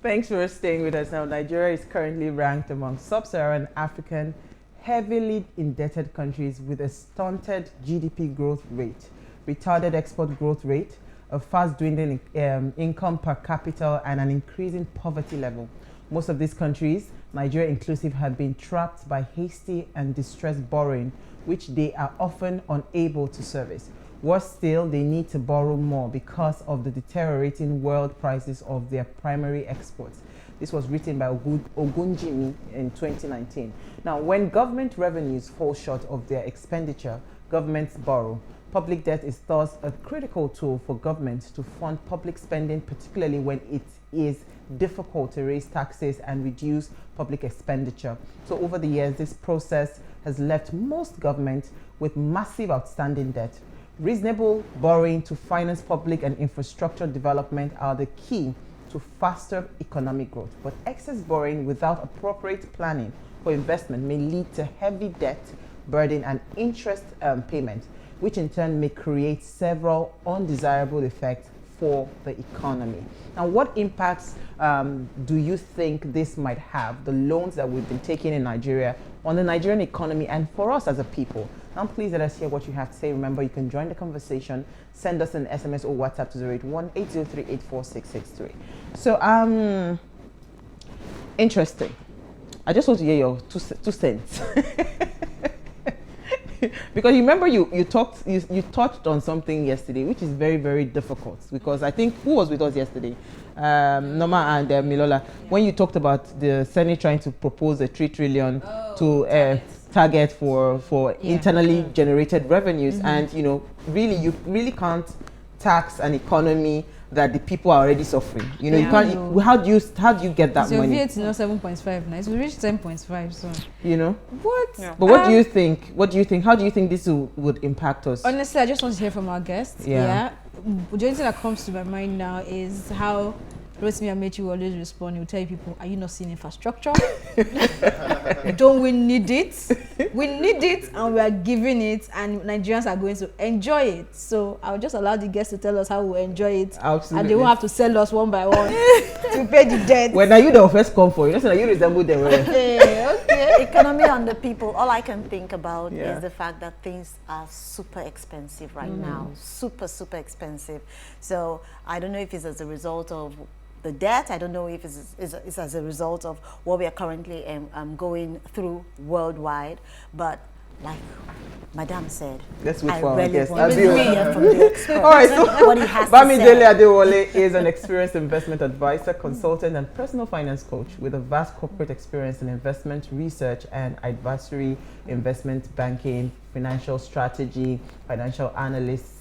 Thanks for staying with us. Now, Nigeria is currently ranked among sub-Saharan African heavily indebted countries with a stunted GDP growth rate, retarded export growth rate, a fast dwindling income per capita, and an increasing poverty level. Most of these countries, Nigeria inclusive, have been trapped by hasty and distressed borrowing, which they are often unable to service. Worse still, they need to borrow more because of the deteriorating world prices of their primary exports. This was written by Ogunjimi in 2019. Now, when government revenues fall short of their expenditure, governments borrow. Public debt is thus a critical tool for government to fund public spending, particularly when it is difficult to raise taxes and reduce public expenditure. So over the years, this process has left most governments with massive outstanding debt. Reasonable borrowing to finance public and infrastructure development are the key to faster economic growth. But excess borrowing without appropriate planning for investment may lead to heavy debt burden and interest payment, which in turn may create several undesirable effects for the economy. Now, what impacts do you think this might have, the loans that we've been taking in Nigeria, on the Nigerian economy and for us as a people? Now, please let us hear what you have to say. Remember, you can join the conversation. Send us an SMS or WhatsApp to 081-803-84663. So, interesting. I just want to hear your two cents. Because you remember you touched on something yesterday, which is very, very difficult. Because I think, who was with us yesterday? Norma and Milola. When you talked about the Senate trying to propose a 3 trillion target for internally generated revenues, and you really can't tax an economy that the people are already suffering. You can't. How do you get that money? VAT is not 7.5 now. It's reached 10.5. So what? Yeah. But what do you think? What do you think? How do you think this would impact us? Honestly, I just want to hear from our guests. The only thing that comes to my mind now is how Rotimi Amechi will always respond. He will tell people, "Are you not seeing infrastructure? Don't we need it? We need it, and we are giving it, and Nigerians are going to enjoy it." So I'll just allow the guests to tell us how we enjoy it. Absolutely. And they won't have to sell us one by one to pay the debt. When are you the first come for? You resemble them. Okay. Economy and the people. All I can think about is the fact that things are super expensive right now. Super, super expensive. So I don't know if it's as a result of the debt. I don't know if it's as a result of what we are currently going through worldwide. But like Madame said, let's wait I for really our guest. want to hear from the expert. All right, so what he has Bamidele Adewole is an experienced investment advisor, consultant, and personal finance coach with a vast corporate experience in investment research and advisory, investment banking, financial strategy, financial analysis,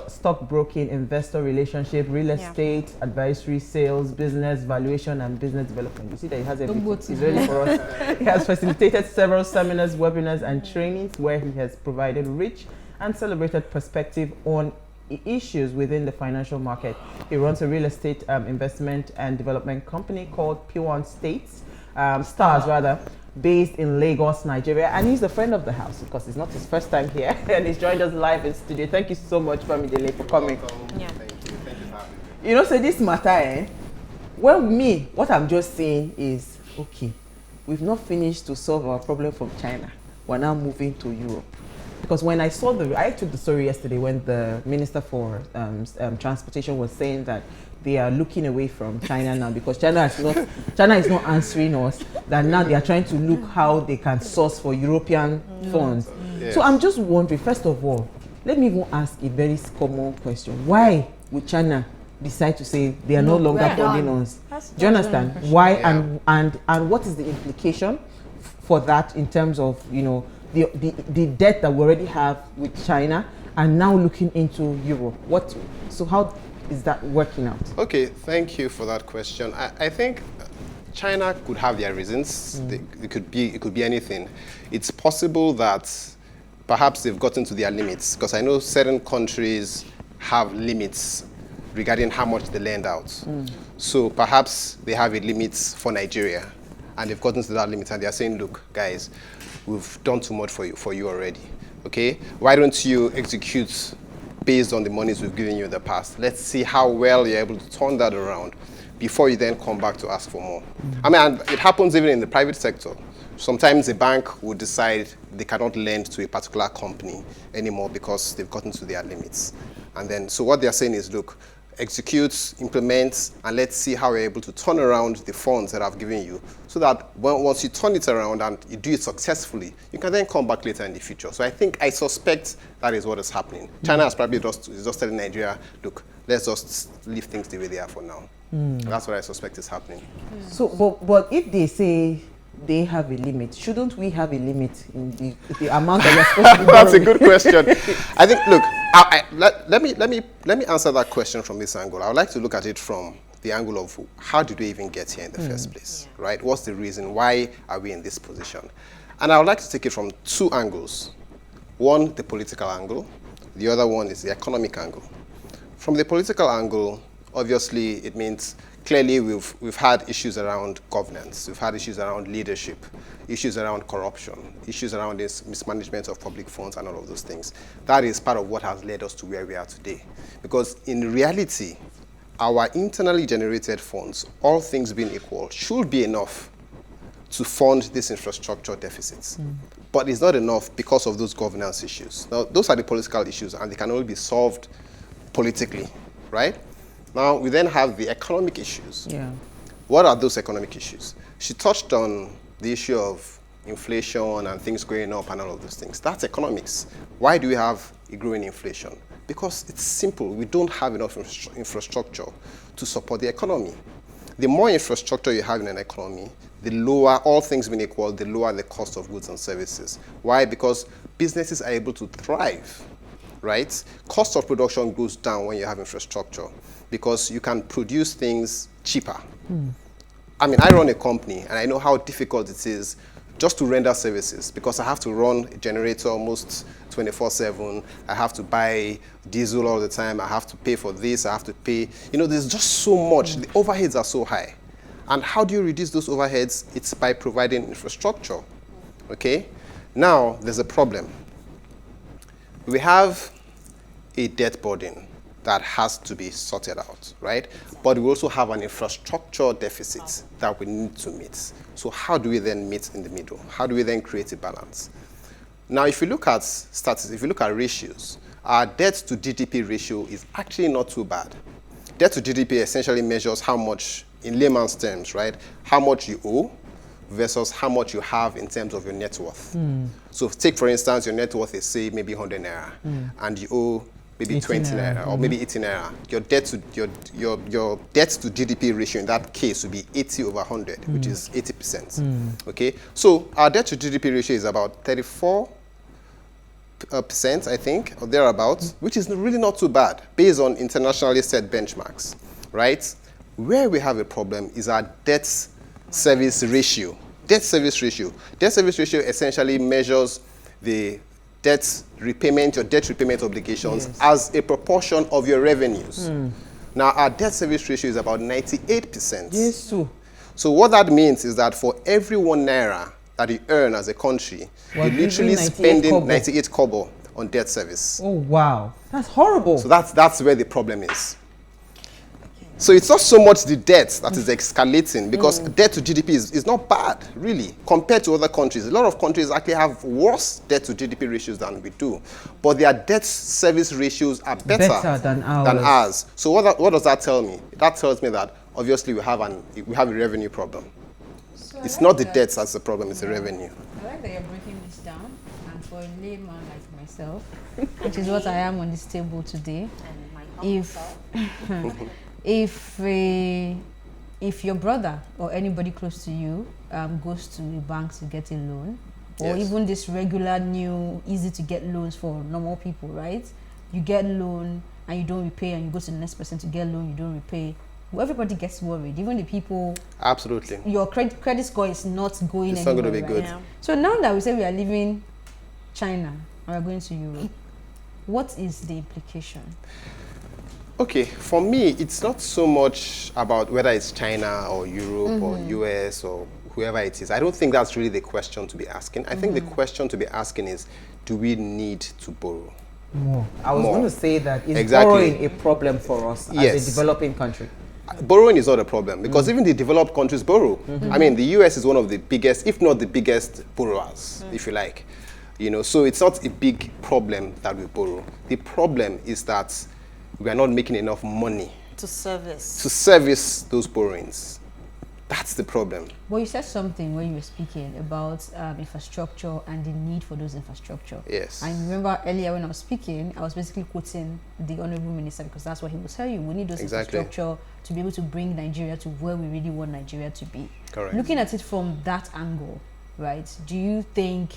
stock broking, investor relationship, real estate, advisory, sales, business valuation, and business development. You see that he has everything. It's really for us. He has facilitated several seminars, webinars, and trainings where he has provided rich and celebrated perspective on issues within the financial market. He runs a real estate investment and development company called PWAN Stars, based in Lagos, Nigeria, and he's a friend of the house because it's not his first time here, and he's joined us live in studio. Thank you so much, Bamidele, for coming. Yeah. Thank you for having me. So this matter, what I'm just saying is, okay, we've not finished to solve our problem from China. We're now moving to Europe. Because when I took the story yesterday when the Minister for Transportation was saying that they are looking away from China now because China is not answering us, that now they are trying to look how they can source for European funds. Yes. So I'm just wondering, first of all, let me even ask a very common question. Why would China decide to say they are no longer funding us? Do you understand? Why and what is the implication for that in terms of, the debt that we already have with China and now looking into Europe? So how is that working out? Okay, thank you for that question. I think China could have their reasons. It could be anything. It's possible that perhaps they've gotten to their limits, because I know certain countries have limits regarding how much they lend out. So perhaps they have a limit for Nigeria, and they've gotten to that limit, and they're saying, look, guys, we've done too much for you already. Okay, why don't you execute based on the monies we've given you in the past. Let's see how well you're able to turn that around before you then come back to ask for more. I mean, and it happens even in the private sector. Sometimes a bank will decide they cannot lend to a particular company anymore because they've gotten to their limits. And then, so what they're saying is, look, execute, implement, and let's see how we're able to turn around the funds that I've given you, so that once you turn it around and you do it successfully, you can then come back later in the future. So I suspect that is what is happening. China has probably just telling Nigeria, look, let's just leave things the way they are for now. That's what I suspect is happening. So, but if they say they have a limit, shouldn't we have a limit in the amount that you're supposed to be That's a good question. I think, look, let me answer that question from this angle. I would like to look at it from the angle of how did we even get here in the first place, right? What's the reason? Why are we in this position? And I would like to take it from two angles. One, the political angle. The other one is the economic angle. From the political angle, obviously, it means clearly we've had issues around governance, we've had issues around leadership, issues around corruption, issues around this mismanagement of public funds and all of those things. That is part of what has led us to where we are today. Because in reality, our internally generated funds, all things being equal, should be enough to fund these infrastructure deficits. But it's not enough because of those governance issues. Now, those are the political issues, and they can only be solved politically, right? Now, we then have the economic issues. Yeah. What are those economic issues? She touched on the issue of inflation and things going up and all of those things. That's economics. Why do we have a growing inflation? Because it's simple. We don't have enough infrastructure to support the economy. The more infrastructure you have in an economy, the lower, all things being equal, the lower the cost of goods and services. Why? Because businesses are able to thrive, right? Cost of production goes down when you have infrastructure, because you can produce things cheaper. I mean, I run a company, and I know how difficult it is just to render services, because I have to run a generator almost 24/7. I have to buy diesel all the time. I have to pay for this. I have to pay. You know, there's just so much. The overheads are so high. And how do you reduce those overheads? It's by providing infrastructure, okay? Now, there's a problem. We have a debt burden that has to be sorted out, right? But we also have an infrastructure deficit that we need to meet. So how do we then meet in the middle? How do we then create a balance? Now, if you look at statistics, if you look at ratios, our debt to GDP ratio is actually not too bad. Debt to GDP essentially measures how much, in layman's terms, right, how much you owe versus how much you have in terms of your net worth. So take, for instance, your net worth is, say, maybe 100 naira, and you owe maybe 20 naira, or maybe 80 naira. Your debt to your debt to GDP ratio in that case would be 80 over 100, which is 80%. Okay, so our debt to GDP ratio is about 34%, I think, or thereabouts, which is really not too bad based on internationally set benchmarks, right? Where we have a problem is our debt service ratio. Debt service ratio. Debt service ratio essentially measures the debt repayment obligations as a proportion of your revenues. Now, our debt service ratio is about 98%. Yes, too. So what that means is that for every 1 naira that you earn as a country, you're literally spending 98 kobo on debt service. Oh, wow. That's horrible. So that's where the problem is. So it's not so much the debt that is escalating, because debt to GDP is not bad, really, compared to other countries. A lot of countries actually have worse debt to GDP ratios than we do, but their debt service ratios are better than ours. So what does that tell me? That tells me that obviously we have a revenue problem. So It's not the debt that's the problem, it's the revenue. I like that you're breaking this down, and for a layman like myself, which is what I am on this table today, if your brother or anybody close to you goes to the bank to get a loan, or even this regular new easy to get loans for normal people, right? You get loan and you don't repay, and you go to the next person to get loan, you don't repay. Well, everybody gets worried, even the people. Absolutely. Your credit score is not going It's anywhere. not going to be good. Yeah. So now that we say we are leaving China and we're going to Europe, what is the implication? Okay, for me, it's not so much about whether it's China or Europe or US or whoever it is. I don't think that's really the question to be asking. I think the question to be asking is, do we need to borrow? More. I was More. going to say that is Exactly. borrowing a problem for us Yes. as a developing country. Borrowing is not a problem because even the developed countries borrow. I mean, the US is one of the biggest, if not the biggest borrowers, if you like. You know, so it's not a big problem that we borrow. The problem is that we are not making enough money To service. to service those borrowings. That's the problem. Well, you said something when you were speaking about infrastructure and the need for those infrastructure. Yes. I remember earlier when I was speaking, I was basically quoting the Honorable Minister because that's what he will tell you. We need those Exactly. infrastructure to be able to bring Nigeria to where we really want Nigeria to be. Correct. Looking at it from that angle, right, do you think,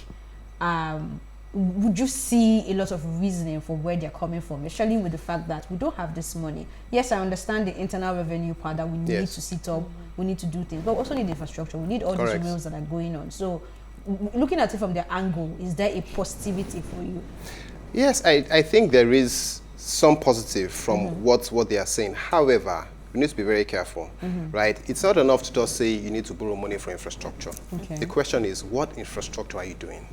would you see a lot of reasoning for where they're coming from, especially with the fact that we don't have this money? Yes, I understand the internal revenue part that we need Yes. to sit up, we need to do things, but we also need infrastructure. We need all Correct. these wheels that are going on. So, looking at it from their angle, is there a positivity for you? Yes, I think there is some positive from what they are saying. However, we need to be very careful, right? It's not enough to just say you need to borrow money for infrastructure. Okay. The question is, what infrastructure are you doing?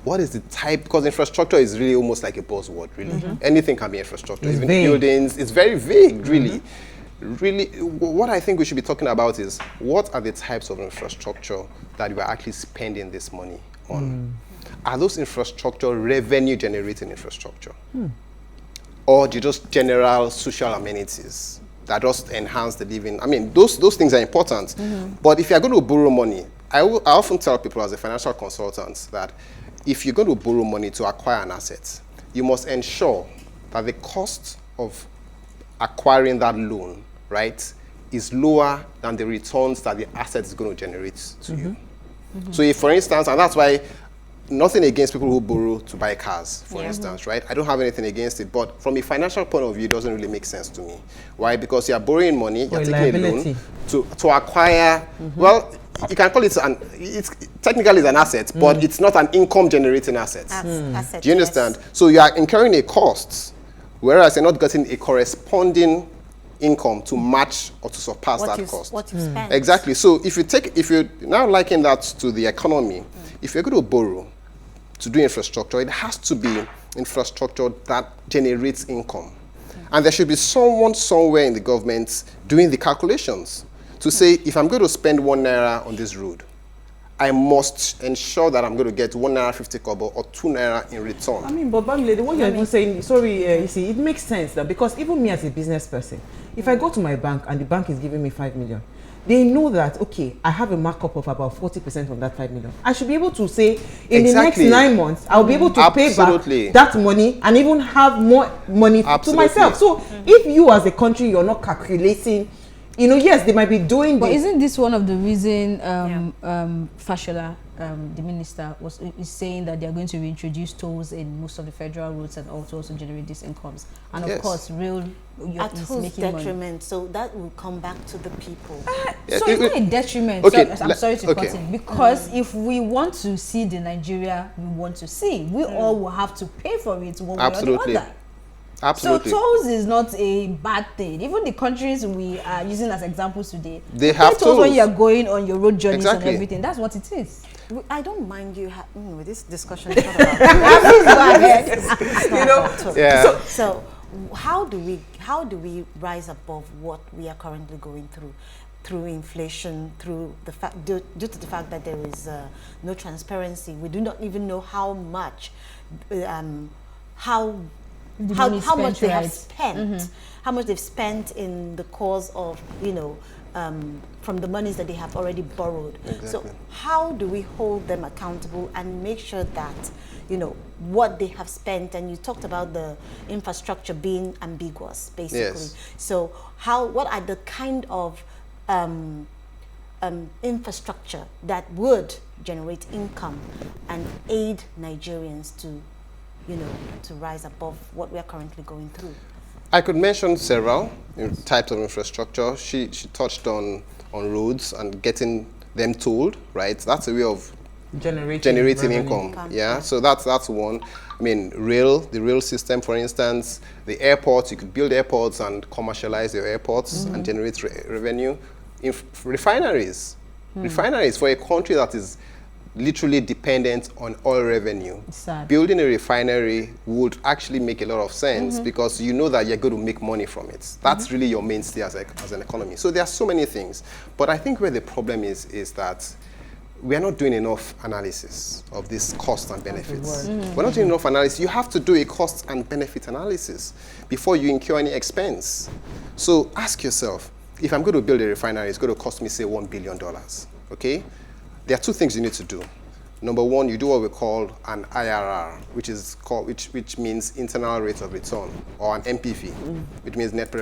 What is the type? Because infrastructure is really almost like a buzzword, really. Anything can be infrastructure. It's Even vague. buildings, it's very vague, really. Really, what I think we should be talking about is what are the types of infrastructure that you are actually spending this money on? Are those infrastructure revenue generating infrastructure? Or do you just general social amenities that just enhance the living? I mean, those things are important. But if you're going to borrow money, I often tell people as a financial consultant that if you're going to borrow money to acquire an asset, you must ensure that the cost of acquiring that loan, right, is lower than the returns that the asset is going to generate to you. So if, for instance, and that's why nothing against people who borrow to buy cars, for instance, right? I don't have anything against it, but from a financial point of view, it doesn't really make sense to me. Why? Because you're borrowing money, you're taking liability. a loan to acquire, well, you can call it, it's technically it's an asset, but it's not an income generating asset. Asset, Do you understand? So you are incurring a cost, whereas you're not getting a corresponding income to match or to surpass that cost. What you spend. Exactly. So if you now liken that to the economy, if you're going to borrow to do infrastructure, it has to be infrastructure that generates income. And there should be someone somewhere in the government doing the calculations to say, if I'm going to spend 1 naira on this road, I must ensure that I'm going to get 1 naira 50 kobo or 2 naira in return. I mean, but Bamidele, the one you're even saying, sorry, you see, it makes sense that because even me as a business person, if I go to my bank and the bank is giving me 5 million, they know that, okay, I have a markup of about 40% on that 5 million. I should be able to say, in the next 9 months, I'll be able to pay back that money and even have more money to myself. So if you as a country, you're not calculating, you know, yes, they might be doing But this. isn't this one of the reason Fashola, the minister, is saying that they are going to reintroduce tolls in most of the federal roads and also generate these incomes? And of course, At is whose making detriment? money. So that will come back to the people. Yes, So it's not a detriment. Okay, I'm sorry to cut okay. in. Because if we want to see the Nigeria we want to see, we all will have to pay for it one way or Absolutely. the other. Absolutely. So tolls is not a bad thing. Even the countries we are using as examples today, They have tolls when tolls. you're going on your road journeys Exactly. and everything. That's what it is. I don't mind you. This discussion is not about it's not about tolls. Yeah. So how do we rise above what we are currently going through inflation, through the fact due to the fact that there is no transparency? We do not even know how much how much they have spent, how much they've spent in the course of, from the monies that they have already borrowed. Exactly. So how do we hold them accountable and make sure that, what they have spent, and you talked about the infrastructure being ambiguous, basically. Yes. So what are the kind of infrastructure that would generate income and aid Nigerians to rise above what we are currently going through? I could mention several types of infrastructure. She touched on roads and getting them tolled, right? That's a way of generating income. Yeah, so that's one. I mean, the rail system, for instance, the airports, you could build airports and commercialize your airports and generate revenue. Refineries for a country that is literally dependent on oil revenue. Sad. Building a refinery would actually make a lot of sense because you know that you're going to make money from it. That's really your mainstay as an economy. So there are so many things. But I think where the problem is that we are not doing enough analysis of this cost and benefits. We're not doing enough analysis. You have to do a cost and benefit analysis before you incur any expense. So ask yourself, if I'm going to build a refinery, it's going to cost me, say, $1 billion, okay? There are two things you need to do. Number one, you do what we call an IRR, which means internal rate of return, or an NPV, which means net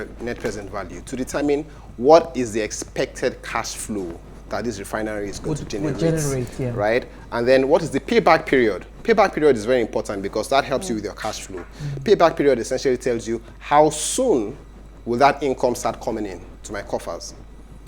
present value, to determine what is the expected cash flow that this refinery is going to generate, right? And then what is the payback period? Payback period is very important because that helps you with your cash flow. Payback period essentially tells you how soon will that income start coming in to my coffers.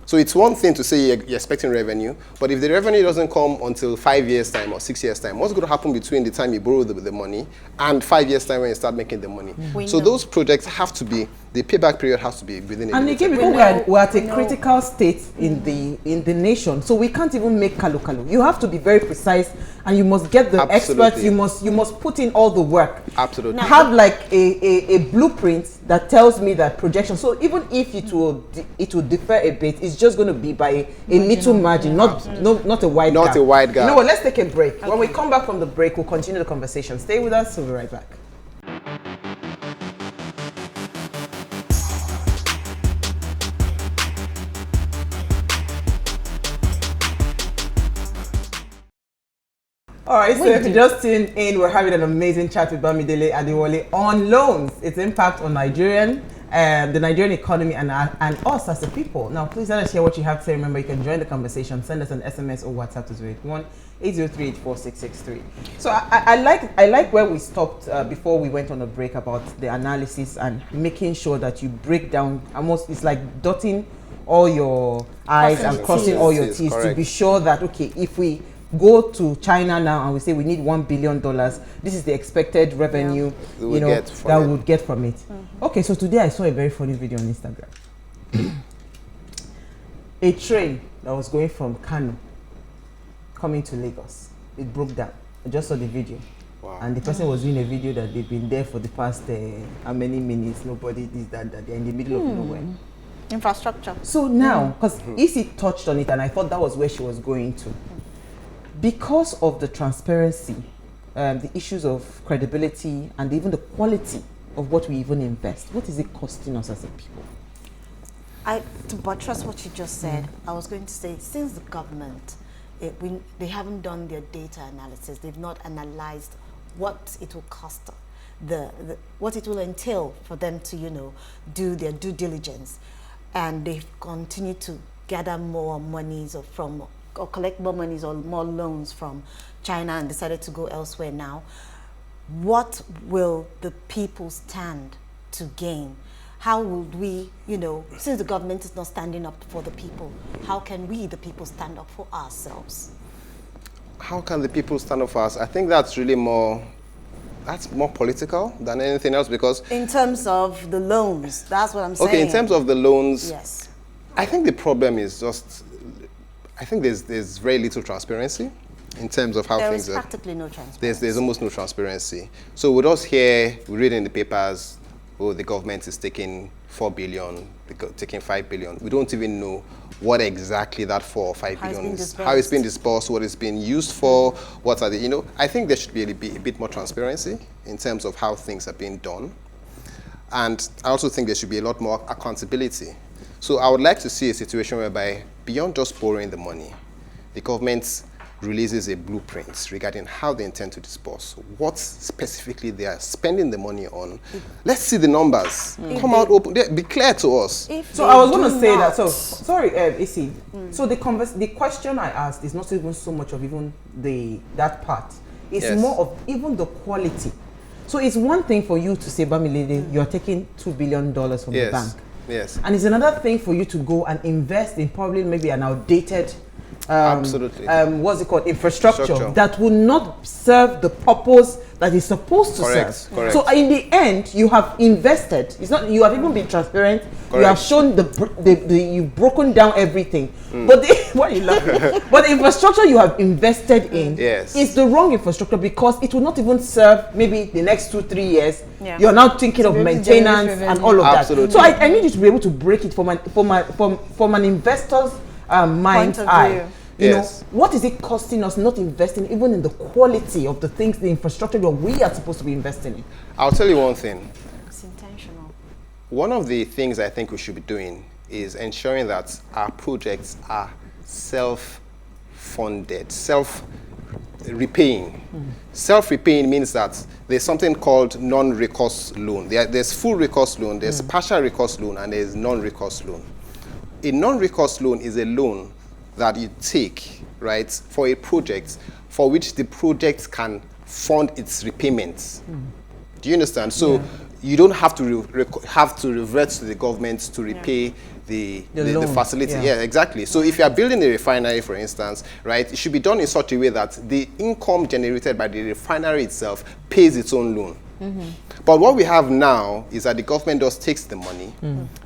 So it's one thing to say you're expecting revenue, but if the revenue doesn't come until 5 years' time or 6 years' time, what's going to happen between the time you borrow the money and 5 years' time when you start making the money? So those projects have to be, the payback period has to be within a And again, because we're at a critical state in the nation, so we can't even make kalu. You have to be very precise, and you must get the experts. You must put in all the work. Absolutely. Have like a blueprint that tells me that projection. So even if it will differ a bit, it's just going to be by a little margin, not a wide gap. Not a wide gap. You know what? Let's take a break. Okay. When we come back from the break, we'll continue the conversation. Stay with us. We'll be right back. All right, so if you just tuned in, we're having an amazing chat with Bamidele Adewole on loans, its impact on the Nigerian economy and us as a people. Now, please let us hear what you have to say. Remember, you can join the conversation. Send us an SMS or WhatsApp to 081-803-4663. So I like where we stopped before we went on a break about the analysis and making sure that you break down. Almost, it's like dotting all your I's and crossing all your T's to be sure that, okay, if we go to China now and we say we need $1 billion, this is the expected revenue that we would get from it. Okay, so today I saw a very funny video on Instagram. A train that was going from Kano coming to Lagos, it broke down. I just saw the video. Wow. And the person was doing a video that they've been there for the past how many minutes, nobody this, that, they're in the middle of nowhere. Infrastructure. So now, because Isi touched on it and I thought that was where she was going to. Because of the transparency, the issues of credibility, and even the quality of what we even invest, what is it costing us as a people? To buttress what you just said, I was going to say, since the government, they haven't done their data analysis, they've not analyzed what it will cost, what it will entail for them to, do their due diligence, and they've continued to gather more monies or collect more monies or more loans from China and decided to go elsewhere now. What will the people stand to gain? How would we, since the government is not standing up for the people, how can we, the people, stand up for ourselves? How can the people stand up for us? I think that's really more political than anything else, because in terms of the loans, that's what I'm saying. Okay, in terms of the loans, yes, I think the problem is just, I think there's very little transparency in terms of how things are. There is practically no transparency. There's almost no transparency. So with us here, we read in the papers, the government is taking 4 billion, taking 5 billion. We don't even know what exactly that 4 or 5 billion is, how it's been dispersed, what it's been used for, what are the, I think there should be a bit more transparency in terms of how things are being done. And I also think there should be a lot more accountability. So I would like to see a situation whereby, beyond just borrowing the money, the government releases a blueprint regarding how they intend to disperse, what specifically they are spending the money on. Let's see the numbers. Come out open, be clear to us. So I was going to say that, so, sorry, Isi. So the question I asked is not even so much of even that part. It's more of even the quality. So it's one thing for you to say, Bamidele, you're taking $2 billion from the bank. Yes. And it's another thing for you to go and invest in probably maybe an outdated Absolutely. What's it called, infrastructure Structure. that will not serve the purpose that is supposed to serve. Correct. So in the end, you have invested. It's not, you have even been transparent. You have shown you've broken down everything. But why are you laughing? But the infrastructure you have invested in is the wrong infrastructure, because it will not even serve maybe the next 2-3 years. You're now thinking of maintenance and all of that. So I need you to be able to break it from an investor's mind's eye. You know, what is it costing us not investing even in the quality of the things, the infrastructure that we are supposed to be investing in? I'll tell you one thing. It's intentional. One of the things I think we should be doing is ensuring that our projects are self-funded, self-repaying. Self-repaying means that there's something called non-recourse loan. There's full recourse loan, there's partial recourse loan, and there's non-recourse loan. A non-recourse loan is a loan that you take, right, for a project for which the project can fund its repayments. Do you understand? So you don't have to revert to the government to repay the facility. Yeah, exactly. So if you are building a refinery, for instance, right, it should be done in such a way that the income generated by the refinery itself pays its own loan. But what we have now is that the government just takes the money,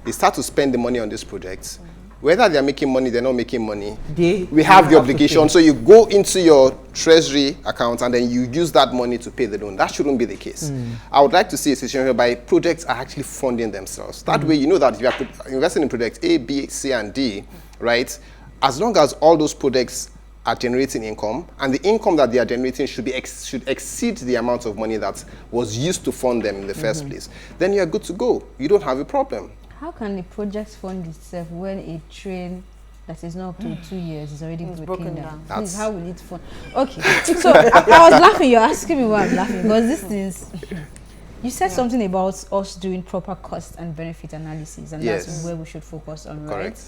they start to spend the money on these projects. Whether they're making money, they're not making money, we have the obligation. So you go into your treasury account and then you use that money to pay the loan. That shouldn't be the case. I would like to see a situation whereby projects are actually funding themselves. That way, you know that if you are investing in projects A, B, C, and D, right, as long as all those projects are generating income, and the income that they are generating should exceed the amount of money that was used to fund them in the first place, then you are good to go. You don't have a problem. How can the project fund itself when a train that is not up to 2 years is already broken down? Please, how will it fund? Okay, so I was laughing. You're asking me why I'm laughing, because this is... You said something about us doing proper cost and benefit analysis, and that's where we should focus on, right?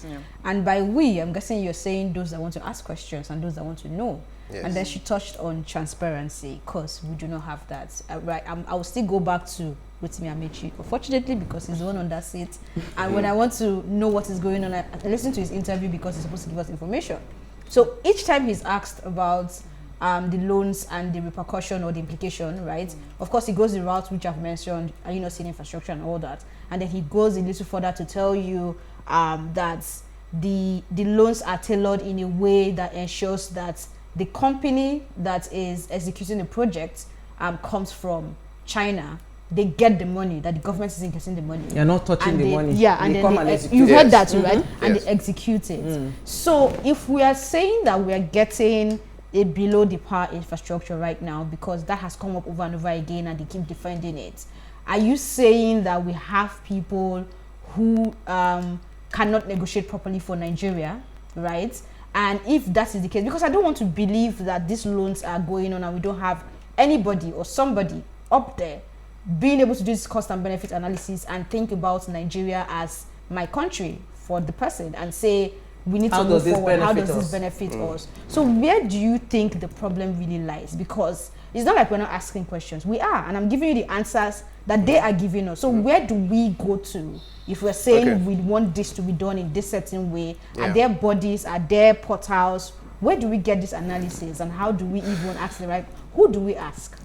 And by we, I'm guessing you're saying those that want to ask questions and those that want to know. And then she touched on transparency, because we do not have that. Right? I will still go back to Rotimi Amechi, unfortunately, because he's the one on that seat. And when I want to know what is going on, I listen to his interview because he's supposed to give us information. So each time he's asked about the loans and the repercussion or the implication, right? Of course, he goes the route which I've mentioned, are you not seeing infrastructure and all that? And then he goes a little further to tell you that the loans are tailored in a way that ensures that the company that is executing the project comes from China. They get the money, that the government isn't getting the money. You're not touching the money. Yeah, and then you heard that too, right? And they execute it. So if we are saying that we are getting a below the par infrastructure right now, because that has come up over and over again and they keep defending it, are you saying that we have people who cannot negotiate properly for Nigeria, right? And if that is the case, because I don't want to believe that these loans are going on and we don't have anybody or somebody up there being able to do this cost and benefit analysis and think about Nigeria as my country for the person and say, we need to move forward. How does this benefit us? So where do you think the problem really lies? Because it's not like we're not asking questions. We are, and I'm giving you the answers that they are giving us. So where do we go to if we're saying we want this to be done in this certain way? Are there bodies? Are there portals? Where do we get this analysis, and how do we even ask the right? Who do we ask?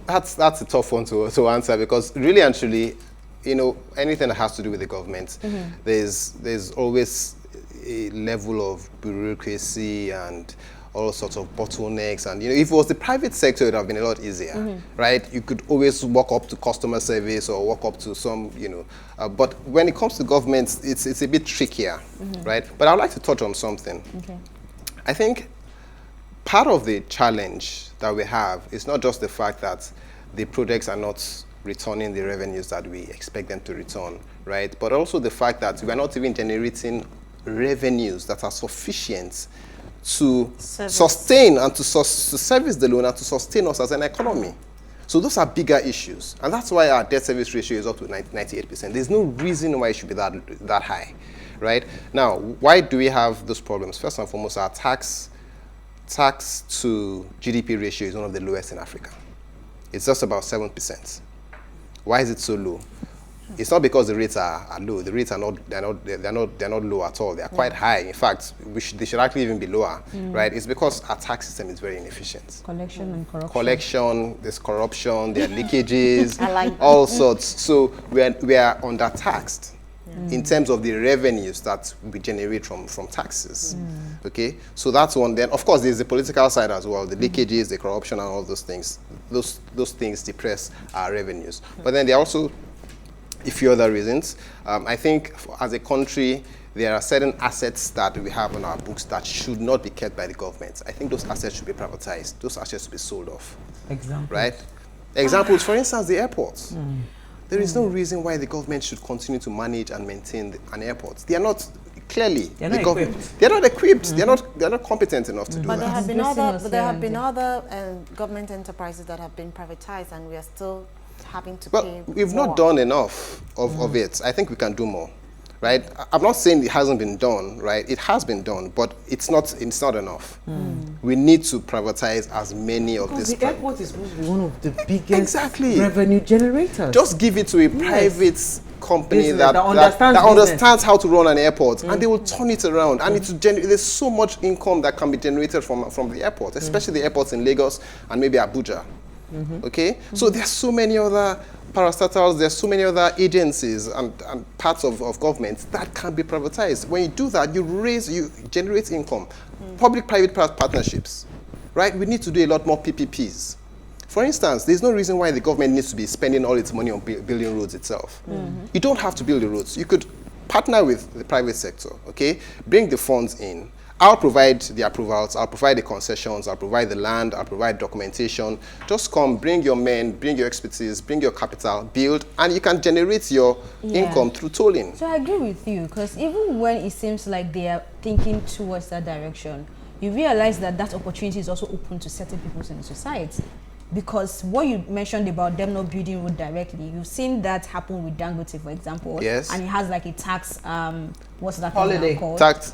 That's a tough one to answer, because really and truly, you know, anything that has to do with the government, there's always a level of bureaucracy and all sorts of bottlenecks. And, you know, if it was the private sector, it would have been a lot easier, right? You could always walk up to customer service or walk up to some, you know, but when it comes to government, it's a bit trickier, right? But I'd like to touch on something. I think part of the challenge that we have is not just the fact that the projects are not returning the revenues that we expect them to return, right? But also the fact that we are not even generating revenues that are sufficient to sustain and to service the loan and to sustain us as an economy. So those are bigger issues. And that's why our debt service ratio is up to 98%. There's no reason why it should be that high, right? Now, why do we have those problems? First and foremost, our tax to GDP ratio is one of the lowest in Africa. It's just about 7%. Why is it so low? It's not because the rates are low. The rates are not, they're not low at all. They are quite high. In fact, they should actually even be lower, right? It's because our tax system is very inefficient. Collection and corruption. Collection, there's corruption, there are leakages, like all sorts. So we are undertaxed in terms of the revenues that we generate from taxes. Okay, so that's one. Then, of course, there's the political side as well, the leakages, the corruption, and all those things. Those things depress our revenues. But then there are also a few other reasons. I think as a country, there are certain assets that we have on our books that should not be kept by the government. I think those assets should be privatized. Those assets should be sold off. Examples. Right? Examples, for instance, the airports. There is no reason why the government should continue to manage and maintain an airport. They are not, clearly, They're not equipped. They're not equipped. They're not competent enough to do But that. there have been other government enterprises that have been privatized, and we are still having to pay We've more. not done enough of it. I think we can do more, right? I'm not saying it hasn't been done, right? It has been done, but it's not enough. We need to privatize as many of these. The airport is supposed to be one of the biggest revenue generators. Just give it to a private company Business, that that understands how to run an airport, and they will turn it around. And there's so much income that can be generated from the airport, especially the airports in Lagos and maybe Abuja. Okay, so there's so many other parastatals, there's so many other agencies and parts of government that can be privatized. When you do that, you generate income. Public-private partnerships, right? We need to do a lot more PPPs. For instance, there's no reason why the government needs to be spending all its money on building roads itself. You don't have to build the roads. You could partner with the private sector, okay? Bring the funds in. I'll provide the approvals, I'll provide the concessions, I'll provide the land, I'll provide documentation. Just come, bring your men, bring your expertise, bring your capital, build, and you can generate your income through tolling. So I agree with you, because even when it seems like they are thinking towards that direction, you realize that that opportunity is also open to certain people in the society. Because what you mentioned about them not building road directly, you've seen that happen with Dangote, for example. Yes. And it has like a tax, what's that Holiday. thing called? Tax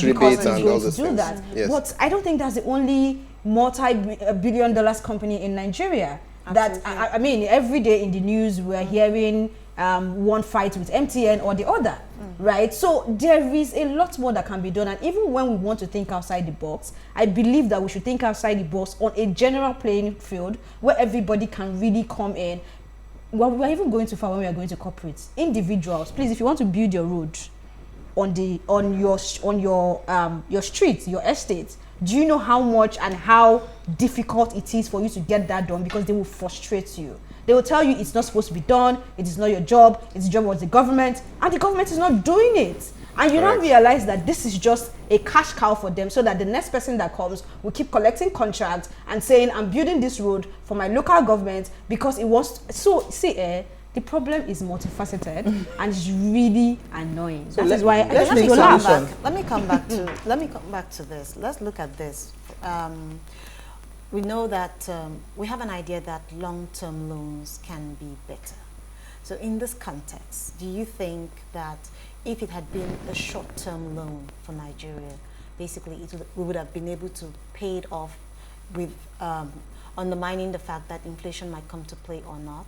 rebates and all those things. That. Yes. But I don't think that's the only multi-billion dollars company in Nigeria. That I mean, every day in the news we're hearing one fight with MTN or the other, right? So there is a lot more that can be done, and even when we want to think outside the box, I believe that we should think outside the box on a general playing field where everybody can really come in. Well, we're even going too far when we are going to corporates. Individuals, please, if you want to build your road on your street, your estate, do you know how much and how difficult it is for you to get that done? Because they will frustrate you. They will tell you it's not supposed to be done, it is not your job, it's the job of the government, and the government is not doing it. And you don't realize that this is just a cash cow for them, so that the next person that comes will keep collecting contracts and saying, I'm building this road for my local government because it wants to. So, see, the problem is multifaceted and it's really annoying. So that is why let me come back to this. Let's look at this. We know that we have an idea that long-term loans can be better. So in this context, do you think that if it had been a short-term loan for Nigeria, basically we would have been able to pay it off with undermining the fact that inflation might come to play or not?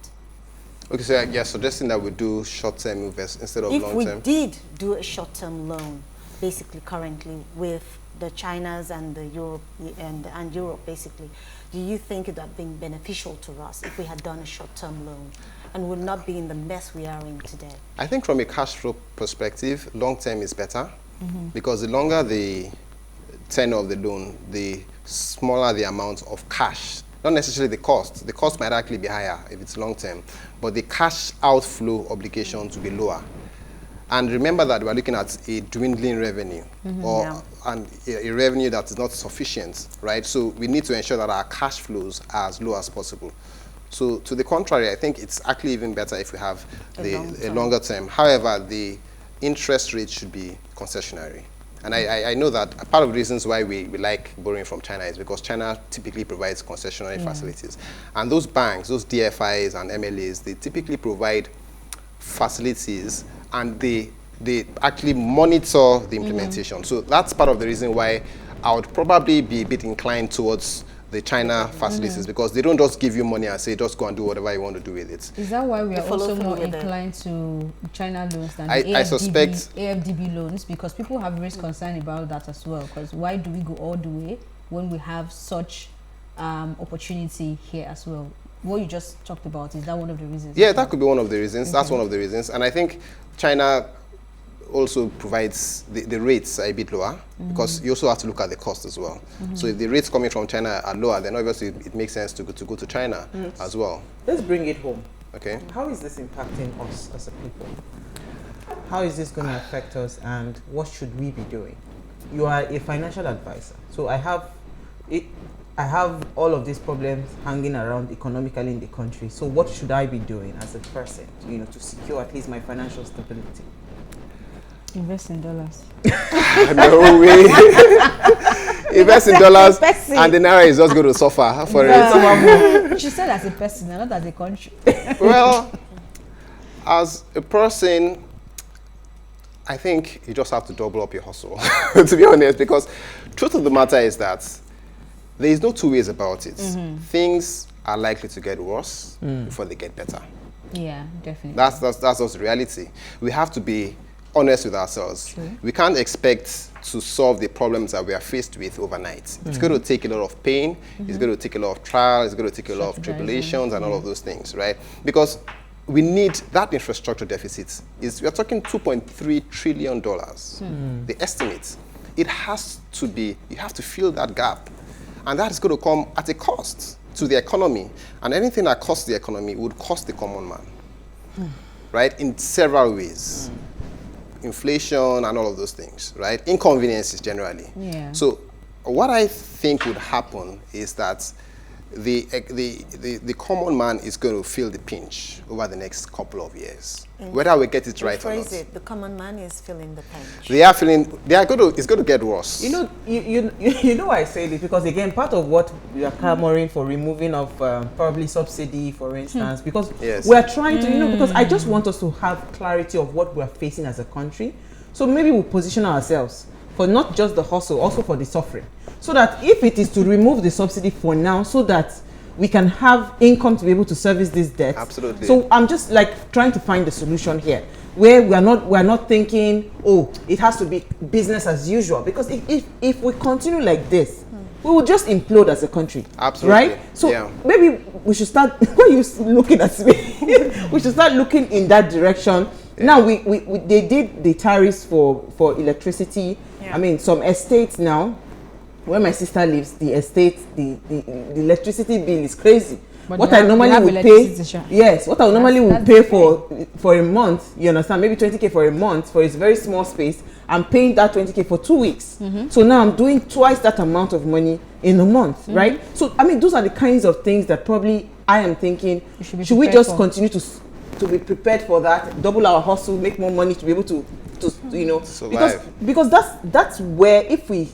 Okay, so you're suggesting that we do short-term investment instead of long-term? If we did do a short-term loan, basically currently with the Chinas and the Europe and Europe, basically, do you think it would have been beneficial to us if we had done a short-term loan and would not be in the mess we are in today? I think from a cash flow perspective, long-term is better because the longer the tenure of the loan, the smaller the amount of cash. Not necessarily the cost. The cost might actually be higher if it's long-term, but the cash outflow obligations will be lower. And remember that we're looking at a dwindling revenue and a revenue that is not sufficient, right? So we need to ensure that our cash flows are as low as possible. So to the contrary, I think it's actually even better if we have a longer term. However, the interest rate should be concessionary. And I know that part of the reasons why we like borrowing from China is because China typically provides concessionary facilities. And those banks, those DFIs and MLAs, they typically provide facilities and they actually monitor the implementation. So that's part of the reason why I would probably be a bit inclined towards the China facilities, because they don't just give you money and say just go and do whatever you want to do with it. Is that why we are also more inclined to China loans than the I suspect AFDB loans? Because people have raised concern about that as well. Because why do we go all the way when we have such opportunity here as well? What you just talked about, is that one of the reasons? Yeah, that could be one of the reasons. That's one of the reasons. And I think China also provides the rates are a bit lower, because you also have to look at the cost as well. So if the rates coming from China are lower, then obviously it makes sense to go to China as well. Let's bring it home. Okay. How is this impacting us as a people? How is this going to affect us, and what should we be doing? You are a financial advisor, so I have all of these problems hanging around economically in the country. So what should I be doing as a person, to secure at least my financial stability? Invest in dollars. No way. Invest in dollars, and the naira is just going to suffer for it. She said as a person, not as a country. Well, as a person, I think you just have to double up your hustle, to be honest, because truth of the matter is that there is no two ways about it. Things are likely to get worse before they get better. Yeah, definitely. That's just the reality. We have to be honest with ourselves. True. We can't expect to solve the problems that we are faced with overnight. It's going to take a lot of pain. It's going to take a lot of trial. It's going to take a lot of tribulations and all of those things, right? Because we need that infrastructure deficit. We are talking $2.3 trillion. The estimate. It has to be, you have to fill that gap. And that is going to come at a cost to the economy. And anything that costs the economy would cost the common man, right? In several ways. Inflation and all of those things, right? Inconveniences generally. Yeah. So what I think would happen is that the common man is going to feel the pinch over the next couple of years, whether we get it right or not. The common man is feeling the pinch. It's going to get worse. You know why I say this, because again, part of what we are clamoring for removing of probably subsidy, for instance, because we are trying to, because I just want us to have clarity of what we are facing as a country. So maybe we'll position ourselves for not just the hustle, also for the suffering. So that if it is to remove the subsidy for now, so that we can have income to be able to service this debt. Absolutely. So I'm just like trying to find the solution here, where we are not thinking, oh, it has to be business as usual. Because if we continue like this, we will just implode as a country. Absolutely. Right? So maybe we should start, why are you looking at me? We should start looking in that direction. Yeah. Now, they did the tariffs for electricity. Yeah. I mean, some estates now, where my sister lives, the estate, the electricity bill is crazy. But what I normally would pay, what I normally would pay for a month, you understand, maybe 20K for a month for a very small space, I'm paying that 20K for 2 weeks. So now I'm doing twice that amount of money in a month, right? So, I mean, those are the kinds of things that probably I am thinking, should we just continue to be prepared for that, double our hustle, make more money to be able to survive. Because that's where if we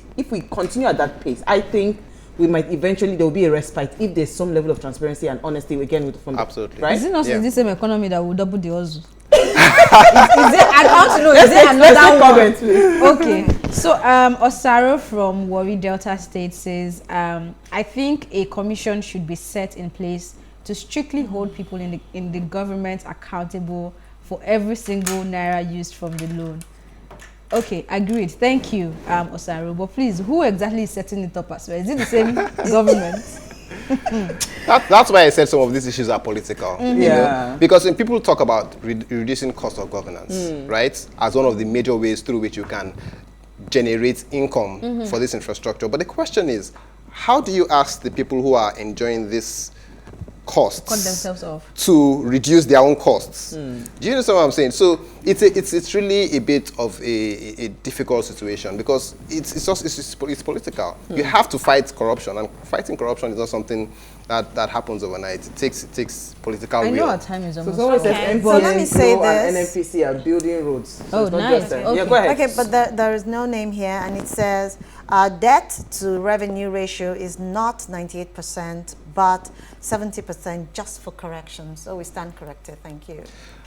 continue at that pace, I think we might eventually, there will be a respite if there's some level of transparency and honesty again with the funding. Absolutely. Right? Is it not in the same economy that will double the hustle? is I want to know, is there another comment, please? Okay. So Osaro from Warri Delta State says, I think a commission should be set in place to strictly hold people in the government accountable for every single naira used from the loan. Okay, agreed. Thank you, Osaro. But please, who exactly is setting it up as well? Is it the same government? That's why I said some of these issues are political. You know? Because when people talk about reducing cost of governance, right, as one of the major ways through which you can generate income for this infrastructure. But the question is, how do you ask the people who are enjoying this costs cut themselves off to reduce their own costs? Do you understand what I'm saying? So it's really a bit of a difficult situation, because it's political. You have to fight corruption, and fighting corruption is not something that happens overnight. It takes political will. I know our time is almost so let me say this. And NNPC are building roads. So nice. Okay. Yeah, go ahead. Okay, but there is no name here, and it says debt to revenue ratio is not 98%, but 70% just for corrections. So we stand corrected. Thank you.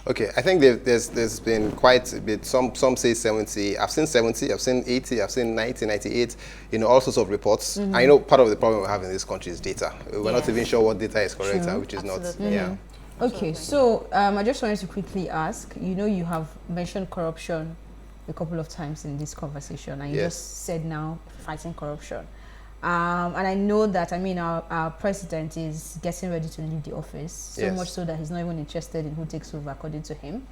Okay, I think there's been quite a bit. Some say 70. I've seen 70. I've seen 80. I've seen 90, 98. All sorts of reports. I know part of the problem we have in this country is data. We're not even sure what data is correct and which is not. Yeah. Okay, so I just wanted to quickly ask. You have mentioned corruption a couple of times in this conversation, and you just said now fighting corruption. And I know that, our president is getting ready to leave the office, so much so that he's not even interested in who takes over, according to him.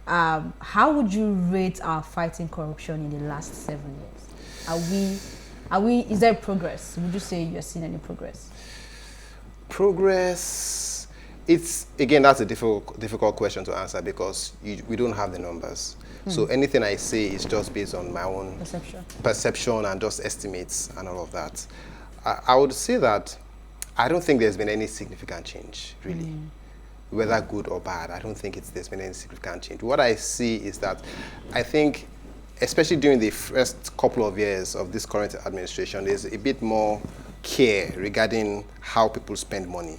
How would you rate our fighting corruption in the last 7 years? Is there progress? Would you say you're seeing any progress? Progress, that's a difficult question to answer because we don't have the numbers. So anything I say is just based on my own perception and just estimates and all of that. I would say that I don't think there's been any significant change, really. Whether good or bad, I don't think there's been any significant change. What I see is that I think, especially during the first couple of years of this current administration, there's a bit more care regarding how people spend money.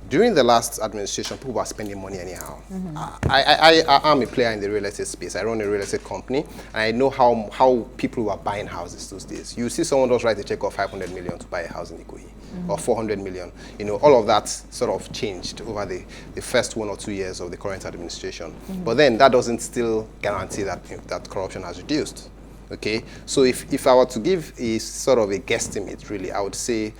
During the last administration, people were spending money anyhow. I am a player in the real estate space. I run a real estate company, and I know how people were buying houses those days. You see someone just write a check of 500 million to buy a house in Ikoyi, or 400 million. All of that sort of changed over the first 1 or 2 years of the current administration. But then that doesn't still guarantee that corruption has reduced. Okay, so if I were to give a sort of a guesstimate, really, I would say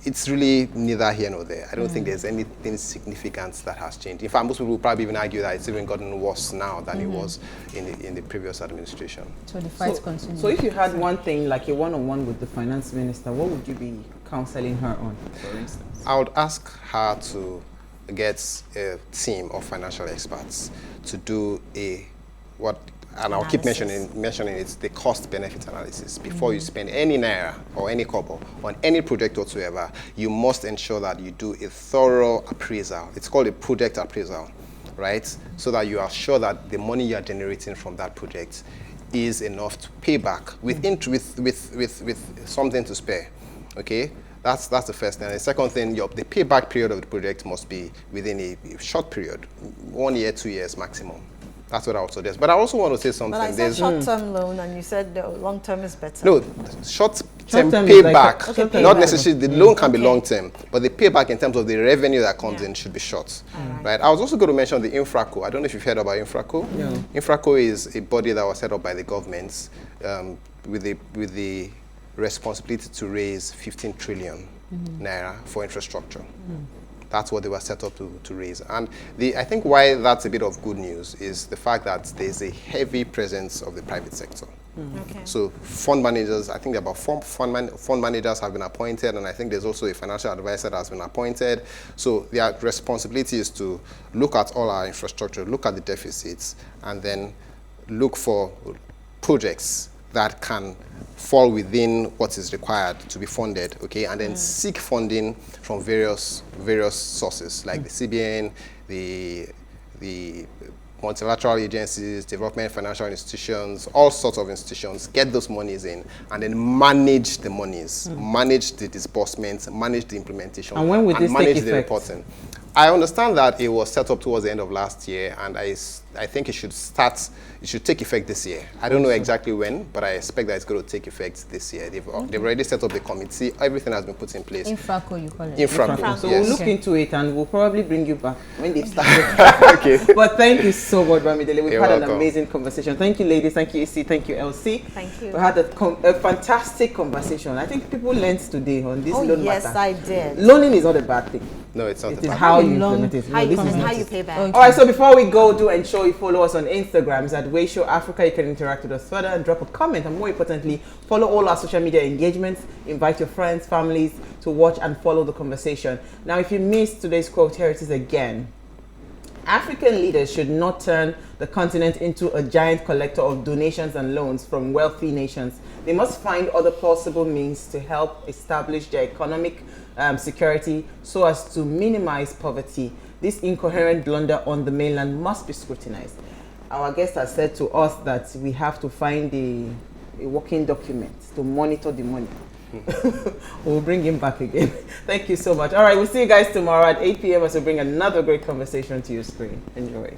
it's really neither here nor there. I don't think there's anything significant that has changed. In fact, most people will probably even argue that it's even gotten worse now than it was in the previous administration. So the fight continues. So if you had one thing, like a one-on-one with the finance minister, what would you be counseling her on, for instance? I would ask her to get a team of financial experts to do and I'll keep mentioning it, the cost-benefit analysis. Before you spend any naira or any kobo on any project whatsoever, you must ensure that you do a thorough appraisal. It's called a project appraisal, right? So that you are sure that the money you are generating from that project is enough to pay back with something to spare, okay? That's the first thing. And the second thing, the payback period of the project must be within a short period, 1 year, 2 years maximum. That's what I would suggest. But I also want to say something. But I said short-term loan, and you said the long-term is better. No, short-term payback, not necessarily. The loan can be long-term, but the payback in terms of the revenue that comes in should be short. Right. I was also going to mention the Infraco. I don't know if you've heard about Infraco. Yeah. Infraco is a body that was set up by the government with the responsibility to raise 15 trillion naira for infrastructure. That's what they were set up to raise. And I think why that's a bit of good news is the fact that there's a heavy presence of the private sector. Okay. So fund managers, I think about fund managers have been appointed, and I think there's also a financial advisor that has been appointed. So their responsibility is to look at all our infrastructure, look at the deficits, and then look for projects that can fall within what is required to be funded, okay, and then seek funding from various sources like the CBN, the multilateral agencies, development financial institutions, all sorts of institutions, get those monies in and then manage the monies, manage the disbursements, manage the implementation, and when would this manage take the effect? reporting. I understand that it was set up towards the end of last year, and I think it should take effect this year. I don't know exactly when, but I expect that it's going to take effect this year. They've already set up the committee. Everything has been put in place. Infraco, you call it. Infraco. So we'll look into it, and we'll probably bring you back when they've started. Okay. But thank you so much, Bamidele. We've You're had welcome. an amazing conversation. Thank you, ladies. Thank you, AC. Thank you, LC. Thank you. We had a fantastic conversation. I think people learned today on this loan matter. Yes, I did. Loaning is not a bad thing. No, it's not. It is how you implement it. How you pay back. Okay. All right, so before we go, do ensure you follow us on Instagrams at PlusTvAfrica. You can interact with us further and drop a comment. And more importantly, follow all our social media engagements. Invite your friends, families to watch and follow the conversation. Now, if you missed today's quote, here it is again. African leaders should not turn the continent into a giant collector of donations and loans from wealthy nations. They must find other plausible means to help establish their economic security so as to minimize poverty. This incoherent blunder on the mainland must be scrutinized. Our guest has said to us that we have to find a working document to monitor the money. we'll bring him back again. Thank you so much. All right, we'll see you guys tomorrow at 8 p.m. as we bring another great conversation to your screen. Enjoy.